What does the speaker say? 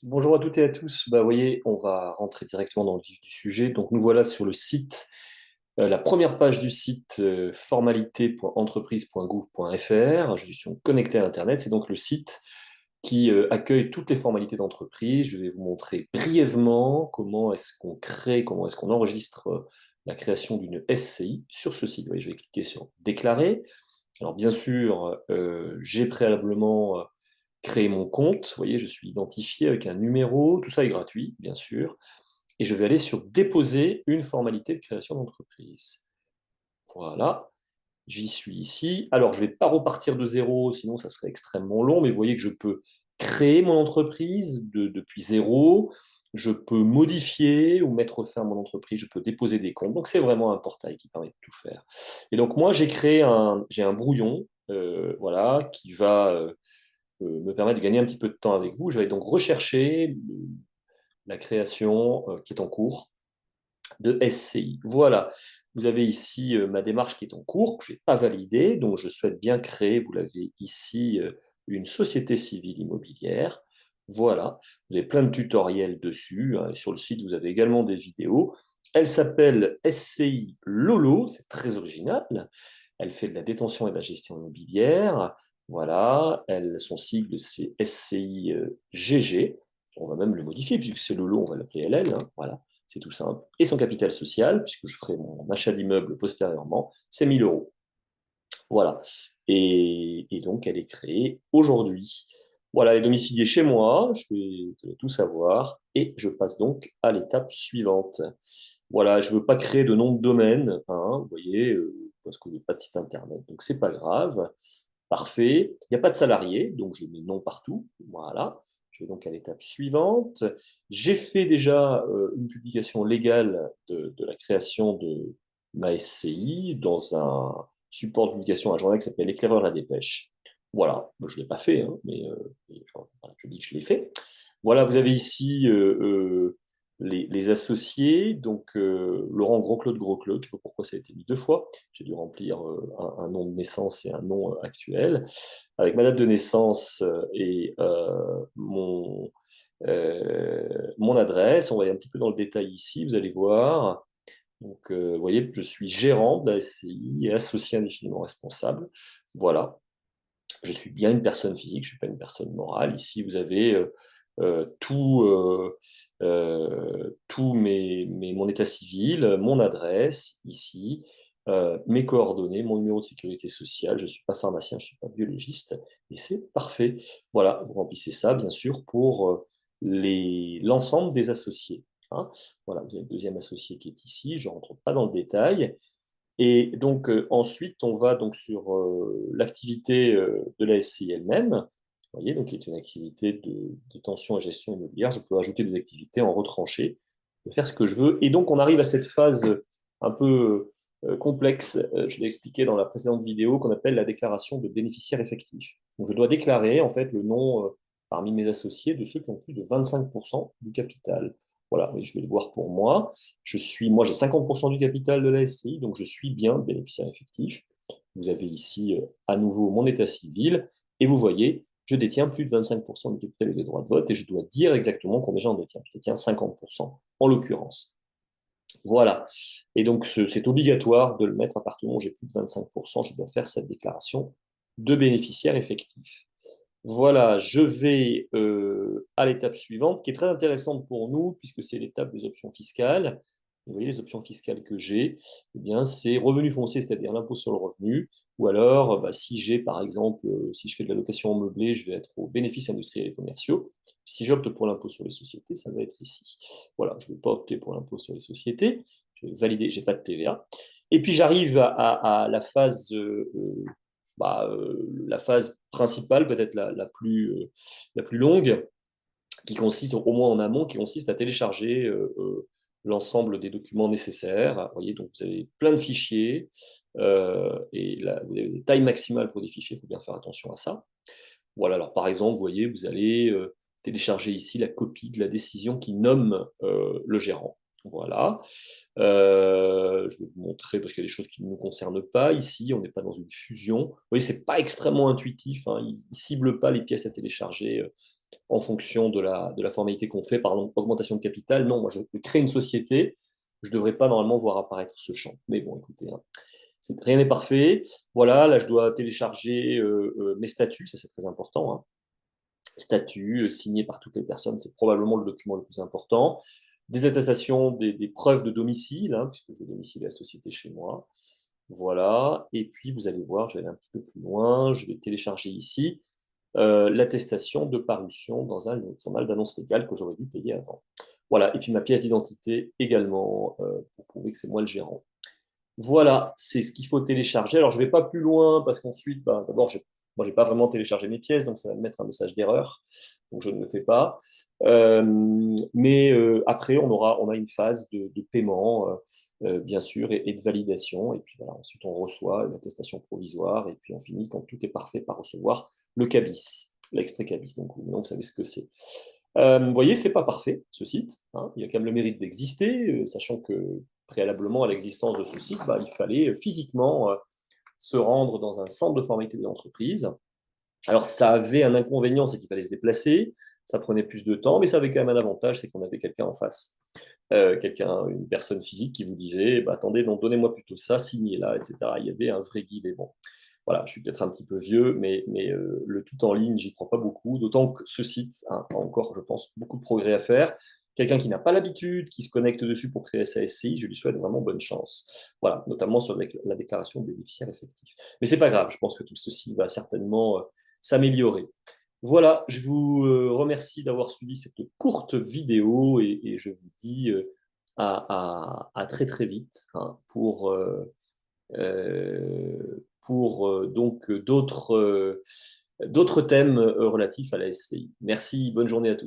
Bonjour à toutes et à tous. Vous voyez, on va rentrer directement dans le vif du sujet. Donc, nous voilà sur le site, la première page du site formalité.entreprise.gouv.fr. Je suis connecté à Internet. C'est donc le site qui accueille toutes les formalités d'entreprise. Je vais vous montrer brièvement comment est-ce qu'on crée, comment est-ce qu'on enregistre la création d'une SCI sur ce site. Vous voyez, je vais cliquer sur Déclarer. Alors, bien sûr, j'ai préalablement créé mon compte. Vous voyez, je suis identifié avec un numéro. Tout ça est gratuit, bien sûr. Et je vais aller sur Déposer une formalité de création d'entreprise. Voilà, j'y suis ici. Alors, je ne vais pas repartir de zéro, sinon ça serait extrêmement long, mais vous voyez que je peux créer mon entreprise depuis zéro. Je peux modifier ou mettre fin à mon entreprise. Je peux déposer des comptes. Donc, c'est vraiment un portail qui permet de tout faire. Et donc, moi, j'ai un brouillon, voilà, qui va me permettre de gagner un petit peu de temps avec vous. Je vais donc rechercher la création qui est en cours de SCI. Voilà, vous avez ici ma démarche qui est en cours, que je n'ai pas validée, donc je souhaite bien créer, vous l'avez ici, une société civile immobilière. Voilà, vous avez plein de tutoriels dessus, hein, et sur le site, vous avez également des vidéos. Elle s'appelle SCI Lolo, c'est très original. Elle fait de la détention et de la gestion immobilière. Voilà, son sigle, c'est SCI GG. On va même le modifier, puisque c'est Lolo, on va l'appeler LL. Hein, voilà, c'est tout simple. Et son capital social, puisque je ferai mon achat d'immeuble postérieurement, c'est 1000 euros. Voilà. Et donc, elle est créée aujourd'hui. Voilà, elle est domiciliée chez moi, je vais tout savoir, et je passe donc à l'étape suivante. Voilà, je ne veux pas créer de nom de domaine, hein, vous voyez, parce qu'il n'y a pas de site internet, donc c'est pas grave. Parfait. Il n'y a pas de salarié, donc je mets non partout. Voilà. Je vais donc à l'étape suivante. J'ai fait déjà une publication légale de la création de ma SCI dans un support de publication, un journal qui s'appelle L'éclaireur la dépêche. Voilà, je ne l'ai pas fait, hein, mais voilà, je dis que je l'ai fait. Voilà, vous avez ici les associés, donc Laurent Gros-Claude Gros-Claude, je ne sais pas pourquoi ça a été mis deux fois, j'ai dû remplir un nom de naissance et un nom actuel, avec ma date de naissance et mon adresse. On va aller un petit peu dans le détail ici, vous allez voir. Donc, vous voyez, je suis gérant de la SCI et associé indéfiniment responsable. Voilà, je suis bien une personne physique, je ne suis pas une personne morale. Ici, vous avez mon état civil, mon adresse, ici, mes coordonnées, mon numéro de sécurité sociale. Je ne suis pas pharmacien, je ne suis pas biologiste, et c'est parfait. Voilà, vous remplissez ça, bien sûr, pour l'ensemble des associés. Hein. Voilà, vous avez le deuxième associé qui est ici, je ne rentre pas dans le détail. Et donc, ensuite, on va donc sur l'activité de la SCI elle-même, vous voyez, donc qui est une activité de détention et gestion immobilière. Je peux ajouter des activités en retranché, je peux faire ce que je veux. Et donc, on arrive à cette phase un peu complexe, je l'ai expliqué dans la précédente vidéo, qu'on appelle la déclaration de bénéficiaire effectif. Donc, je dois déclarer en fait le nom parmi mes associés de ceux qui ont plus de 25% du capital. Voilà, oui, je vais le voir pour moi. Moi, j'ai 50% du capital de la SCI, donc je suis bien bénéficiaire effectif. Vous avez ici à nouveau mon état civil, et vous voyez, je détiens plus de 25% du capital et des droits de vote, et je dois dire exactement combien j'en détiens. Je détiens 50%, en l'occurrence. Voilà. Et donc, c'est obligatoire de le mettre à partir du moment où j'ai plus de 25%, je dois faire cette déclaration de bénéficiaire effectif. Voilà, je vais à l'étape suivante, qui est très intéressante pour nous, puisque c'est l'étape des options fiscales. Vous voyez, les options fiscales que j'ai, eh bien, c'est revenu foncier, c'est-à-dire l'impôt sur le revenu, ou alors, si j'ai, par exemple, si je fais de la location en meublé, je vais être aux bénéfices industriels et commerciaux. Si j'opte pour l'impôt sur les sociétés, ça va être ici. Voilà, je ne vais pas opter pour l'impôt sur les sociétés, je vais valider, j'ai pas de TVA. Et puis, j'arrive à la phase la phase principale, peut-être la plus longue, qui consiste, au moins en amont, qui consiste à télécharger l'ensemble des documents nécessaires. Vous voyez, donc vous avez plein de fichiers, et là, vous avez des tailles maximales pour des fichiers, il faut bien faire attention à ça. Voilà, alors par exemple, vous voyez, vous allez télécharger ici la copie de la décision qui nomme le gérant. Voilà. Je vais vous montrer parce qu'il y a des choses qui ne nous concernent pas. Ici, on n'est pas dans une fusion. Vous voyez, c'est pas extrêmement intuitif. Hein. Il ne cible pas les pièces à télécharger en fonction de la formalité qu'on fait, par exemple, augmentation de capital. Non, moi, je crée une société, je ne devrais pas normalement voir apparaître ce champ. Mais bon, écoutez, hein, rien n'est parfait. Voilà, là, je dois télécharger mes statuts, ça c'est très important, hein. Statuts signés par toutes les personnes, c'est probablement le document le plus important. Des attestations, des preuves de domicile, hein, puisque je vais domiciler la société chez moi. Voilà, et puis vous allez voir, je vais aller un petit peu plus loin, je vais télécharger ici l'attestation de parution dans un journal d'annonce légale que j'aurais dû payer avant. Voilà, et puis ma pièce d'identité également, pour prouver que c'est moi le gérant. Voilà, c'est ce qu'il faut télécharger. Alors, je ne vais pas plus loin parce qu'ensuite, bah, d'abord, moi, je n'ai pas vraiment téléchargé mes pièces, donc ça va me mettre un message d'erreur. Donc, je ne le fais pas. Mais après, on a une phase de paiement, bien sûr, et de validation. Et puis voilà, ensuite, on reçoit une attestation provisoire. Et puis, on finit, quand tout est parfait, par recevoir le CABIS, l'extrait CABIS. Donc, maintenant, vous savez ce que c'est. Vous voyez, c'est pas parfait, ce site, hein. Il y a quand même le mérite d'exister, sachant que préalablement à l'existence de ce site, bah, il fallait physiquement se rendre dans un centre de formalité des entreprises. Alors, ça avait un inconvénient, c'est qu'il fallait se déplacer, ça prenait plus de temps, mais ça avait quand même un avantage, c'est qu'on avait quelqu'un en face. Une personne physique qui vous disait, bah, attendez, non, donnez-moi plutôt ça, signez là, etc. Il y avait un vrai guide. Et bon, voilà, je suis peut-être un petit peu vieux, mais le tout en ligne, j'y crois pas beaucoup, d'autant que ce site a encore, je pense, beaucoup de progrès à faire. Quelqu'un qui n'a pas l'habitude, qui se connecte dessus pour créer sa SCI, je lui souhaite vraiment bonne chance. Voilà, notamment sur la déclaration de bénéficiaire effectif. Mais c'est pas grave, je pense que tout ceci va certainement s'améliorer. Voilà, je vous remercie d'avoir suivi cette courte vidéo et je vous dis à très très vite, hein, pour donc d'autres thèmes relatifs à la SCI. Merci, bonne journée à tous.